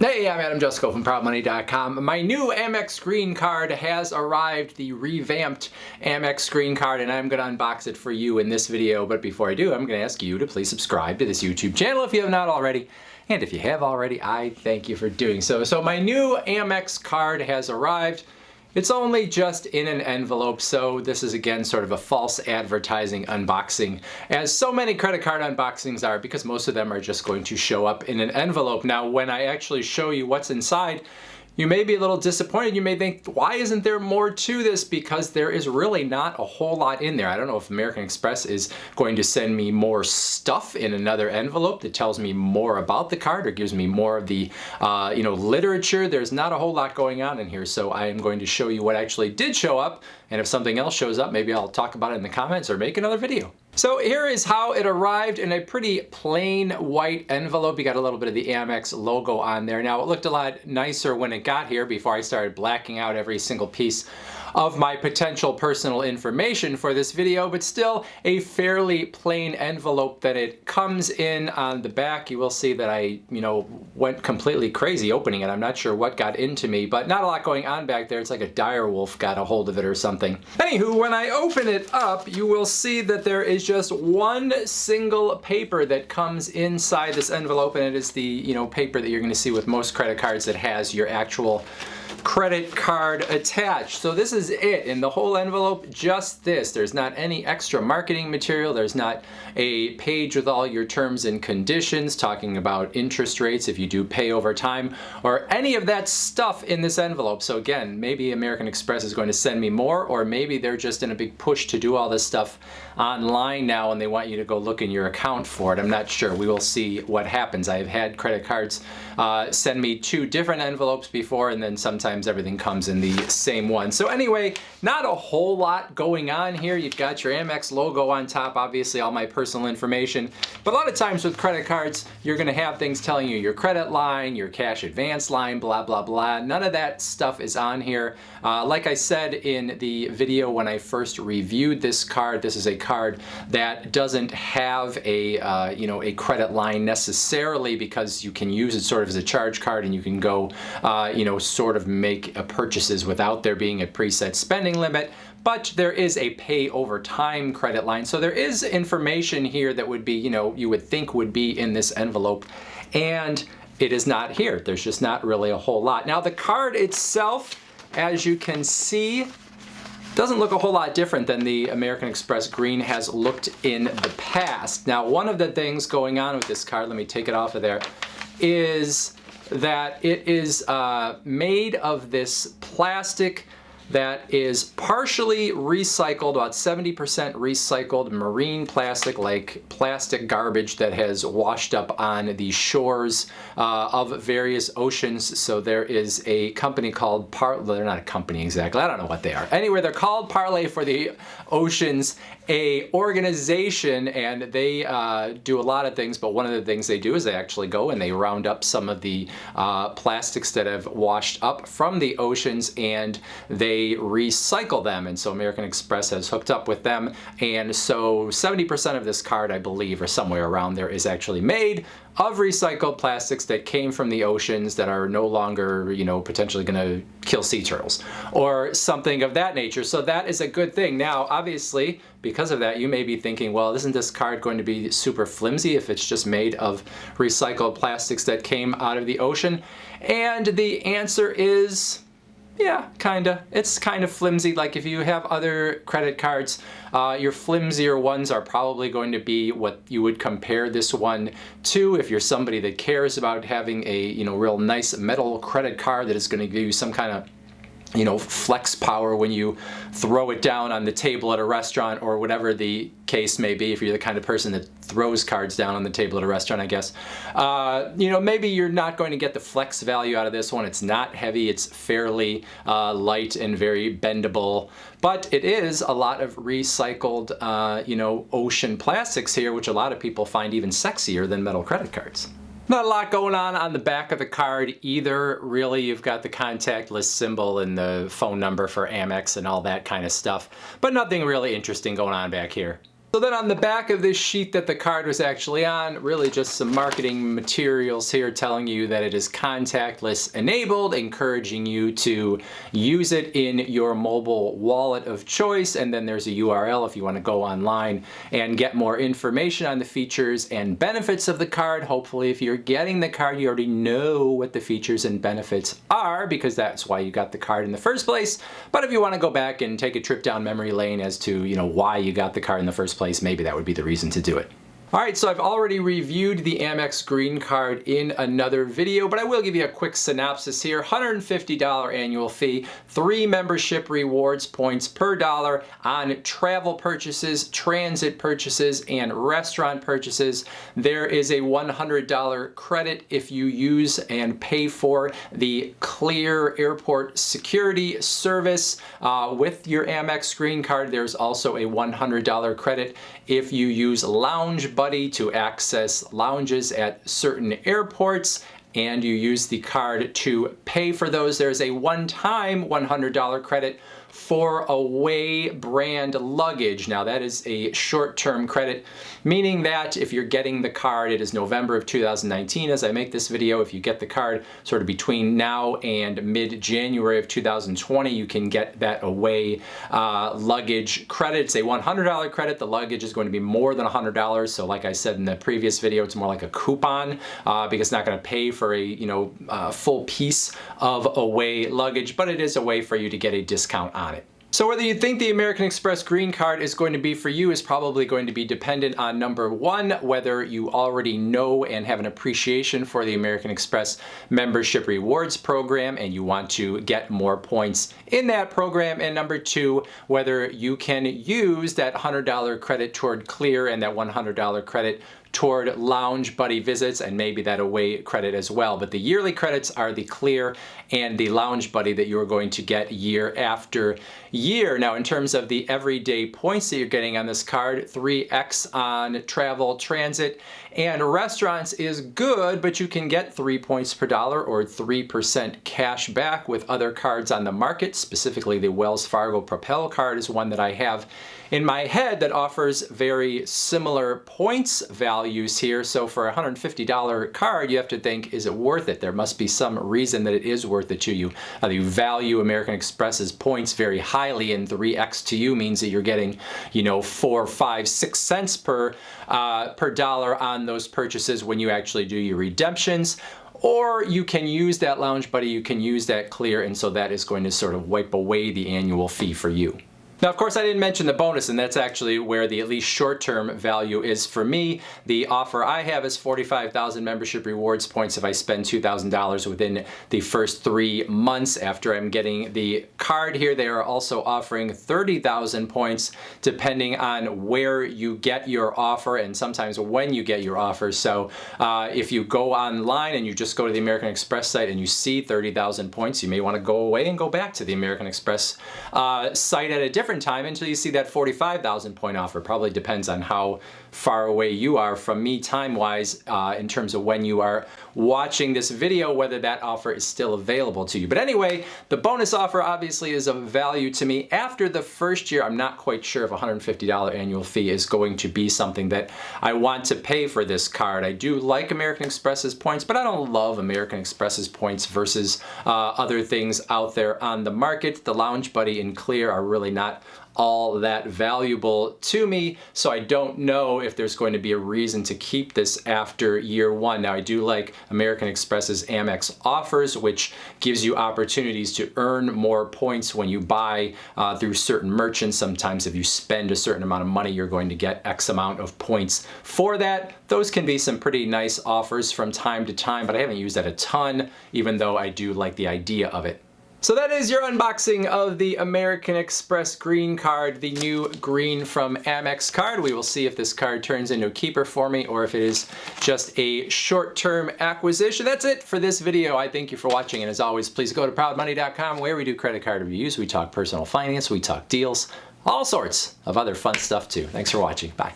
Hey, I'm Adam Jusko from ProudMoney.com. My new Amex green card has arrived, the revamped Amex green card, and I'm going to unbox it for you in this video. But before I do, I'm going to ask you to please subscribe to this YouTube channel if you have not already. And if you have already, I thank you for doing so. So my new Amex card has arrived. It's only just in an envelope, so this is again sort of a false advertising unboxing, as so many credit card unboxings are, because most of them are just going to show up in an envelope. Now, when I actually show you what's inside, you may be a little disappointed. You may think, why isn't there more to this? Because there is really not a whole lot in there. I don't know if American Express is going to send me more stuff in another envelope that tells me more about the card or gives me more of the literature. There's not a whole lot going on in here, so I am going to show you what actually did show up, and if something else shows up, maybe I'll talk about it in the comments or make another video. So here is how it arrived, in a pretty plain white envelope. You got a little bit of the Amex logo on there. Now, it looked a lot nicer when it got here, before I started blacking out every single piece of my potential personal information for this video, but still a fairly plain envelope that it comes in. On the back, you will see that I, went completely crazy opening it. I'm not sure what got into me, but not a lot going on back there. It's like a dire wolf got a hold of it or something. Anywho, when I open it up, you will see that there is just one single paper that comes inside this envelope, and it is the, paper that you're going to see with most credit cards that has your actual credit card attached. So this is it in the whole envelope, just this. There's not any extra marketing material. There's not a page with all your terms and conditions talking about interest rates if you do pay over time, or any of that stuff in this envelope. So again, maybe American Express is going to send me more, or maybe they're just in a big push to do all this stuff online now and they want you to go look in your account for it. I'm not sure. We will see what happens. I've had credit cards send me 2 different envelopes before, and then sometimes everything comes in the same one. So anyway, not a whole lot going on here. You've got your Amex logo on top, obviously all my personal information, but a lot of times with credit cards, you're going to have things telling you your credit line, your cash advance line, blah, blah, blah. None of that stuff is on here. Like I said in the video when I first reviewed this card, this is a card that doesn't have a a credit line necessarily, because you can use it sort of as a charge card, and you can go sort of make purchases without there being a preset spending limit. But there is a pay over time credit line, so there is information here that would be, you would think would be in this envelope, and it is not here. There's just not really a whole lot. Now, the card itself, as you can see, doesn't look a whole lot different than the American Express green has looked in the past. Now, one of the things going on with this card, let me take it off of there, is that it is made of this plastic that is partially recycled, about 70% recycled marine plastic, like plastic garbage that has washed up on the shores of various oceans. So there is a company called they're not a company exactly, I don't know what they are. Anyway, they're called Parlay for the Oceans, a organization, and they do a lot of things, but one of the things they do is they actually go and they round up some of the plastics that have washed up from the oceans, and they recycle them. And so American Express has hooked up with them, and so 70% of this card, I believe, or somewhere around there, is actually made of recycled plastics that came from the oceans that are no longer, potentially going to kill sea turtles or something of that nature. So that is a good thing. Now, obviously, because of that, you may be thinking, well, isn't this card going to be super flimsy if it's just made of recycled plastics that came out of the ocean? And the answer is, yeah, kinda. It's kind of flimsy. Like if you have other credit cards, your flimsier ones are probably going to be what you would compare this one to. If you're somebody that cares about having a real nice metal credit card that is going to give you some kind of flex power when you throw it down on the table at a restaurant, or whatever the case may be, if you're the kind of person that throws cards down on the table at a restaurant, I guess. Maybe you're not going to get the flex value out of this one. It's not heavy, it's fairly light and very bendable, but it is a lot of recycled, ocean plastics here, which a lot of people find even sexier than metal credit cards. Not a lot going on the back of the card either, really. You've got the contact list symbol and the phone number for Amex and all that kind of stuff, but nothing really interesting going on back here. So then on the back of this sheet that the card was actually on, really just some marketing materials here telling you that it is contactless enabled, encouraging you to use it in your mobile wallet of choice. And then there's a URL if you want to go online and get more information on the features and benefits of the card. Hopefully, if you're getting the card, you already know what the features and benefits are, because that's why you got the card in the first place. But if you want to go back and take a trip down memory lane as to, why you got the card in the first place, maybe that would be the reason to do it. All right, so I've already reviewed the Amex Green Card in another video, but I will give you a quick synopsis here. $150 annual fee, 3 membership rewards points per dollar on travel purchases, transit purchases, and restaurant purchases. There is a $100 credit if you use and pay for the Clear Airport Security Service with your Amex Green Card. There's also a $100 credit if you use Lounge Buddy to access lounges at certain airports, and you use the card to pay for those. There's a one-time $100 credit for away brand luggage. Now that is a short-term credit, meaning that if you're getting the card, it is November of 2019 as I make this video. If you get the card sort of between now and mid-January of 2020, you can get that away luggage credit. It's a $100 credit. The luggage is going to be more than $100. So like I said in the previous video, it's more like a coupon because it's not going to pay for a full piece of away luggage, but it is a way for you to get a discount on it. So whether you think the American Express Green Card is going to be for you is probably going to be dependent on, number one, whether you already know and have an appreciation for the American Express membership rewards program and you want to get more points in that program, and number two, whether you can use that $100 credit toward Clear and that $100 credit toward Lounge Buddy visits, and maybe that away credit as well. But the yearly credits are the Clear and the Lounge Buddy that you are going to get year after year. Now, in terms of the everyday points that you're getting on this card, 3x on travel, transit, and restaurants is good, but you can get 3 points per dollar or 3% cash back with other cards on the market. Specifically, the Wells Fargo Propel card is one that I have in my head that offers very similar points values here. So for a $150 card, you have to think, is it worth it? There must be some reason that it is worth it to you. You value American Express's points very highly, and 3x to you means that you're getting, 4, 5, 6 cents per dollar on those purchases when you actually do your redemptions. Or you can use that Lounge Buddy, you can use that Clear, and so that is going to sort of wipe away the annual fee for you. Now, of course, I didn't mention the bonus, and that's actually where the at least short-term value is for me. The offer I have is 45,000 membership rewards points if I spend $2,000 within the first 3 months after I'm getting the card here. They are also offering 30,000 points depending on where you get your offer and sometimes when you get your offer. So if you go online and you just go to the American Express site and you see 30,000 points, you may want to go away and go back to the American Express site at a different time until you see that 45,000 point offer. Probably depends on how far away you are from me time-wise in terms of when you are watching this video, whether that offer is still available to you. But anyway, the bonus offer obviously is of value to me. After the first year, I'm not quite sure if a $150 annual fee is going to be something that I want to pay for this card. I do like American Express's points, but I don't love American Express's points versus other things out there on the market. The Lounge Buddy and Clear are really not all that valuable to me, so I don't know if there's going to be a reason to keep this after year one. Now, I do like American Express's Amex offers, which gives you opportunities to earn more points when you buy through certain merchants. Sometimes if you spend a certain amount of money, you're going to get X amount of points for that. Those can be some pretty nice offers from time to time, but I haven't used that a ton, even though I do like the idea of it. So that is your unboxing of the American Express Green Card, the new green from Amex card. We will see if this card turns into a keeper for me or if it is just a short-term acquisition. That's it for this video. I thank you for watching, and as always, please go to proudmoney.com where we do credit card reviews. We talk personal finance, we talk deals, all sorts of other fun stuff too. Thanks for watching. Bye.